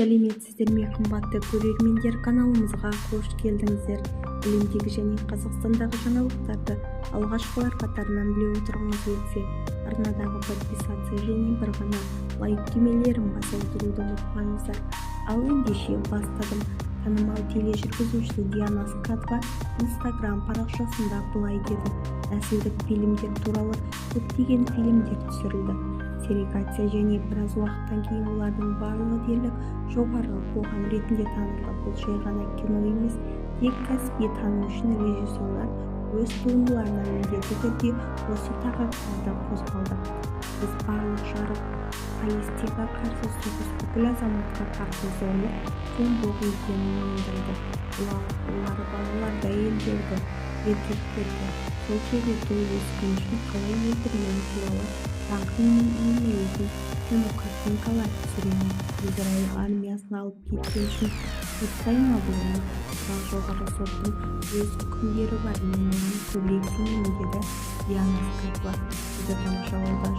сәлеметсіздер ме, қымбатты көрермендер, каналымызға қош келдіңіздер. Әлемдегі және Қазақстандағы жаңалықтарды алғашқылар қатарынан біле отырғыңыз келсе, арнадағы подписация және бір ғана лайк түймелерін баса отыруды ұмытпаңыздар. Ал ендеше бастадым. Танымал тележүргізуші Диана Скатова Instagram парақшасында былай деді: нәсілдік фильмдер туралы көптеген фильмдер түсірілді. Сегрегация және біраз уақыттан кейін олардың барлығы дерлік жоғарғы қоғам ретінде танылды. Бұл жай ғана кино емес, тек кәсіби тану үшін режиссерлар өз туындыларына міндетті түрде осы тақырыптарда қозғалды. Біз барлық жарық полистика қарсы соғыс, бүкіл азаматқа қарсы зорлық, зомбылық екенін мойындайды. Олар балаларды, әйелдерді, еркектерді сол себепті өскен үшін қалай өлтіргені туралы таңқын емейлейтін кинокартинкалар түсіреді. Израиль армиясын алып кеткен үшін соттай ма бұны? Бірақ жоғары соттың өз үкімдері бар, мен оған көбірек сенемін, деді Диана Скатова. Сізді тамашалауға